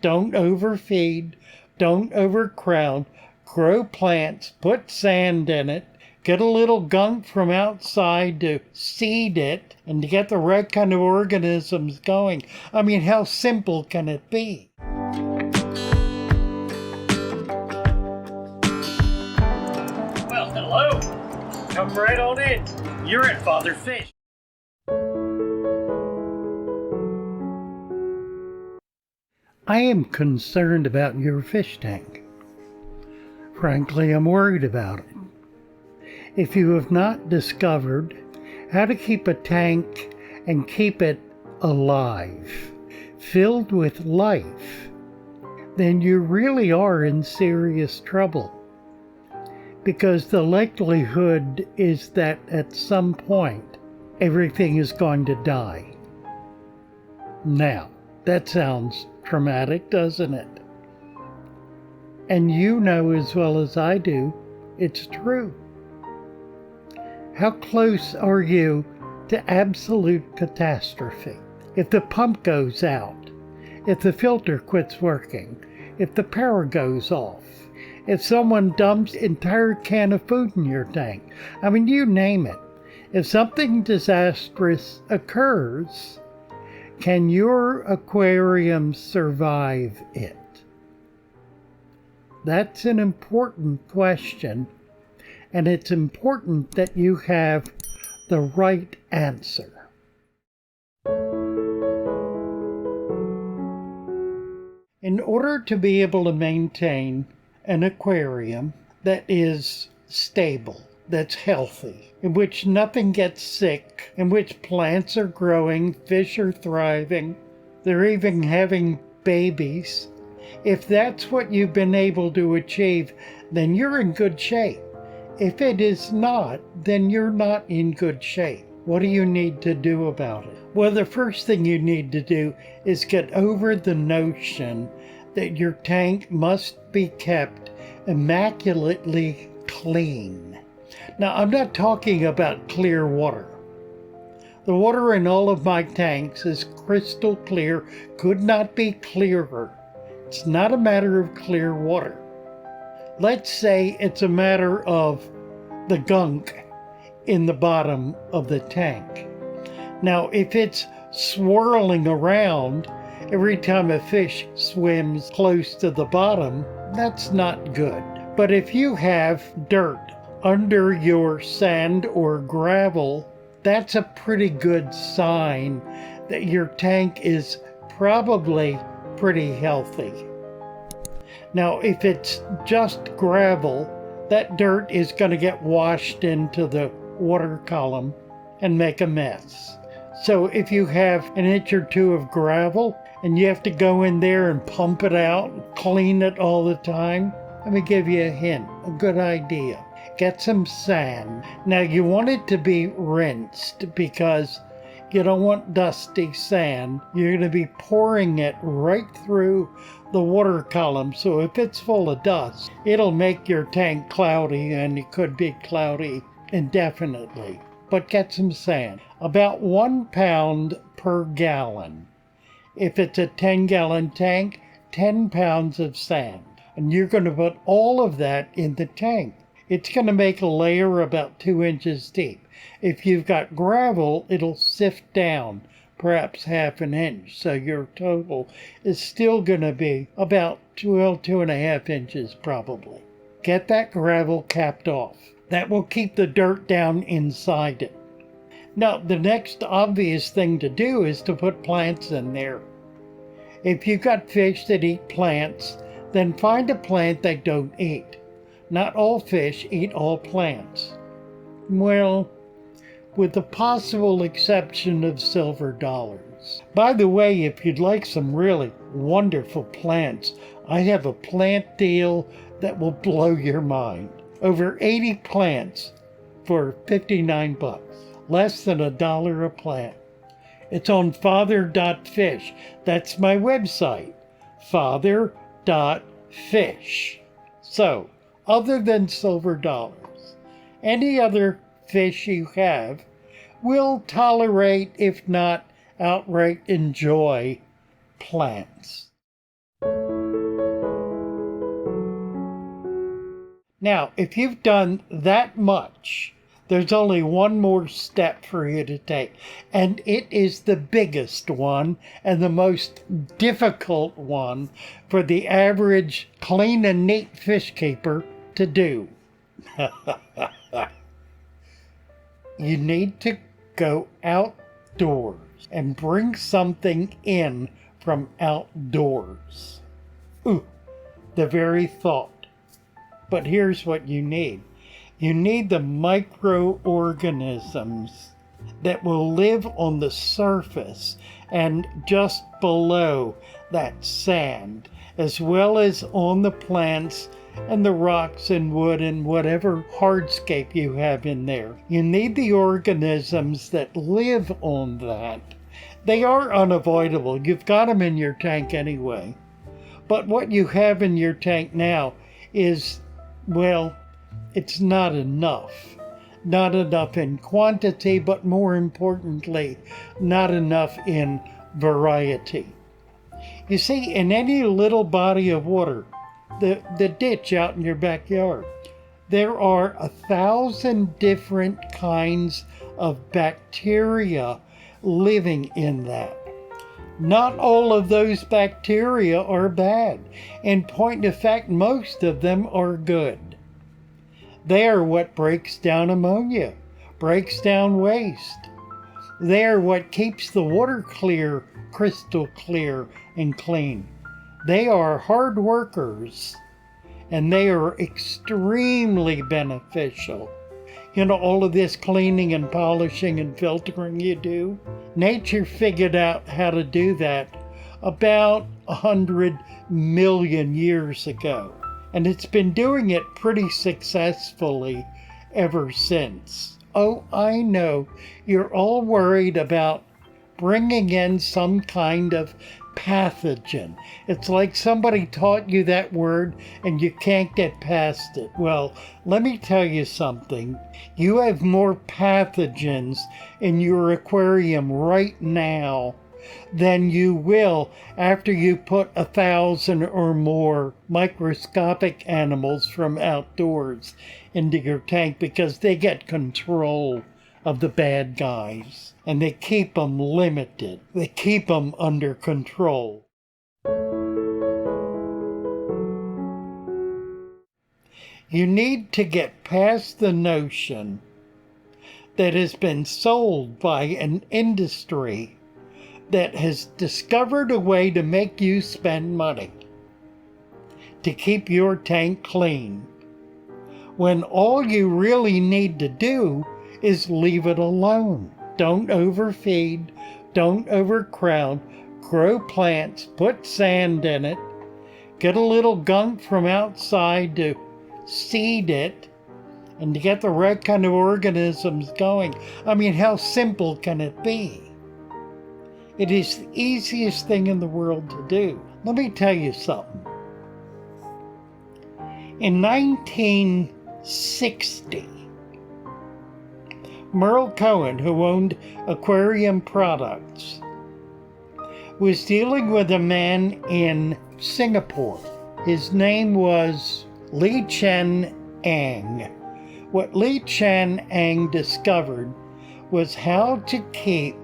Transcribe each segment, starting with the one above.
Don't overfeed. Don't overcrowd. Grow plants. Put sand in it. Get a little gunk from outside to seed it and to get the right kind of organisms going. I mean, how simple can it be? Well, hello. Come right on in. You're at Father Fish. I am concerned about your fish tank. Frankly, I'm worried about it. If you have not discovered how to keep a tank and keep it alive, filled with life, then you really are in serious trouble. Because the likelihood is that at some point, everything is going to die. Now, that sounds traumatic, doesn't it? And you know as well as I do, it's true. How close are you to absolute catastrophe? If the pump goes out, if the filter quits working, if the power goes off, if someone dumps an entire can of food in your tank, I mean, you name it. If something disastrous occurs, can your aquarium survive it? That's an important question. And it's important that you have the right answer. In order to be able to maintain an aquarium that is stable, that's healthy, in which nothing gets sick, in which plants are growing, fish are thriving, they're even having babies, if that's what you've been able to achieve, then you're in good shape. If it is not, then you're not in good shape. What do you need to do about it? Well, the first thing you need to do is get over the notion that your tank must be kept immaculately clean. Now, I'm not talking about clear water. The water in all of my tanks is crystal clear, could not be clearer. It's not a matter of clear water. Let's say it's a matter of the gunk in the bottom of the tank. Now, if it's swirling around every time a fish swims close to the bottom, that's not good. But if you have dirt under your sand or gravel, that's a pretty good sign that your tank is probably pretty healthy. Now, if it's just gravel, that dirt is going to get washed into the water column and make a mess. So if you have an inch or two of gravel and you have to go in there and pump it out and clean it all the time, let me give you a hint, a good idea. Get some sand. Now, you want it to be rinsed because you don't want dusty sand. You're going to be pouring it right through the water column, so if it's full of dust, it'll make your tank cloudy, and it could be cloudy indefinitely. But get some sand. About 1 pound per gallon. If it's a 10-gallon tank, 10 pounds of sand. And you're going to put all of that in the tank. It's going to make a layer about 2 inches deep. If you've got gravel, it'll sift down perhaps half an inch, so your total is still going to be about 2.5 inches probably. Get that gravel capped off. That will keep the dirt down inside it. Now, the next obvious thing to do is to put plants in there. If you've got fish that eat plants, then find a plant they don't eat. Not all fish eat all plants. Well, with the possible exception of silver dollars. By the way, if you'd like some really wonderful plants, I have a plant deal that will blow your mind. Over 80 plants for $59, less than $1 a plant. It's on father.fish. That's my website, father.fish. So, other than silver dollars, any other fish you have will tolerate, if not outright enjoy, plants. Now, if you've done that much, there's only one more step for you to take, and it is the biggest one and the most difficult one for the average clean and neat fish keeper to do. You need to go outdoors and bring something in from outdoors. Ooh, the very thought. But here's what you need. You need the microorganisms that will live on the surface and just below that sand, as well as on the plants and the rocks and wood and whatever hardscape you have in there. You need the organisms that live on that. They are unavoidable. You've got them in your tank anyway. But what you have in your tank now is, well, it's not enough. Not enough in quantity, but more importantly, not enough in variety. You see, in any little body of water, the ditch out in your backyard, there are 1,000 different kinds of bacteria living in that. Not all of those bacteria are bad. In point of fact, most of them are good. They are what breaks down ammonia, breaks down waste. They are what keeps the water clear, crystal clear and clean. They are hard workers, and they are extremely beneficial. You know, all of this cleaning and polishing and filtering you do, nature figured out how to do that about 100 million years ago. And it's been doing it pretty successfully ever since. Oh, I know you're all worried about bringing in some kind of pathogen. It's like somebody taught you that word and you can't get past it. Well, let me tell you something. You have more pathogens in your aquarium right now than you will after you put 1,000 or more microscopic animals from outdoors into your tank, because they get control of the bad guys and they keep them limited. They keep them under control. You need to get past the notion that has been sold by an industry that has discovered a way to make you spend money to keep your tank clean, when all you really need to do is leave it alone. Don't overfeed, don't overcrowd, grow plants, put sand in it, get a little gunk from outside to seed it, and to get the right kind of organisms going. I mean, how simple can it be? It is the easiest thing in the world to do. Let me tell you something. In 1960, Merle Cohen, who owned Aquarium Products, was dealing with a man in Singapore. His name was Lee Chen Ang. What Lee Chen Ang discovered was how to keep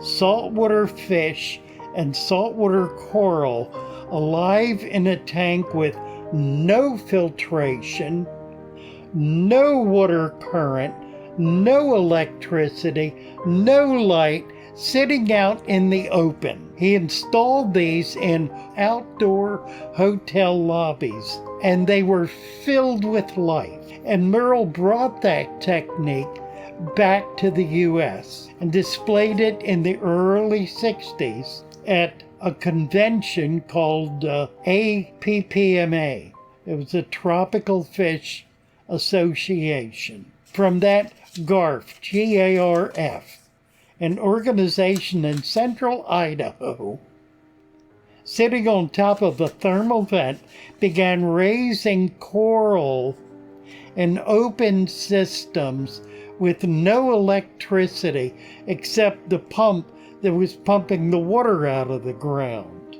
saltwater fish and saltwater coral alive in a tank with no filtration, no water current, no electricity, no light, sitting out in the open. He installed these in outdoor hotel lobbies, and they were filled with life. And Merle brought that technique back to the U.S. and displayed it in the early 60s at a convention called APPMA. It was a Tropical Fish Association. From that, GARF, G-A-R-F, an organization in central Idaho, sitting on top of a thermal vent, began raising coral in open systems with no electricity except the pump that was pumping the water out of the ground.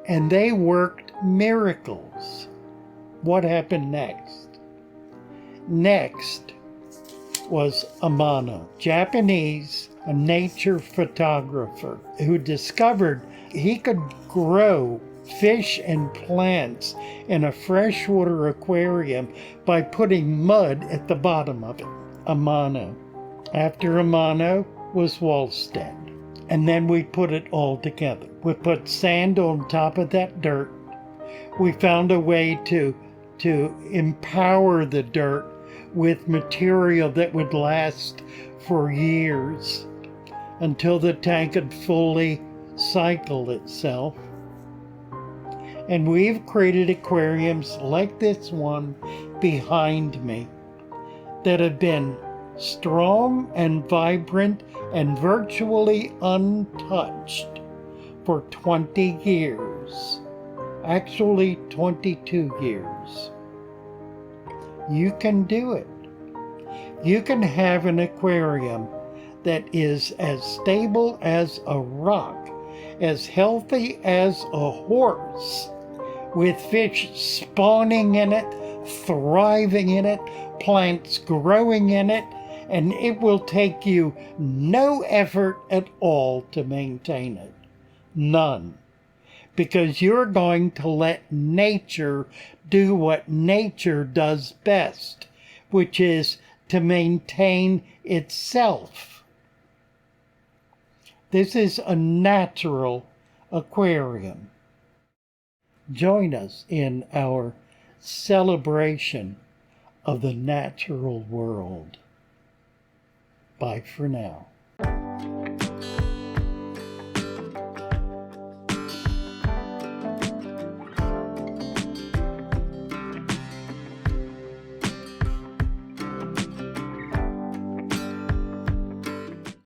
And they worked miracles. What happened next? Next was Amano, Japanese, a nature photographer who discovered he could grow fish and plants in a freshwater aquarium by putting mud at the bottom of it. Amano. After Amano was Wallstead. And then we put it all together. We put sand on top of that dirt. We found a way to empower the dirt with material that would last for years until the tank had fully cycled itself. And we've created aquariums like this one behind me that have been strong and vibrant and virtually untouched for 20 years. Actually, 22 years. You can do it. You can have an aquarium that is as stable as a rock, as healthy as a horse, with fish spawning in it, thriving in it, plants growing in it, and it will take you no effort at all to maintain it. None. Because you're going to let nature do what nature does best, which is to maintain itself. This is a natural aquarium. Join us in our celebration of the natural world. Bye for now.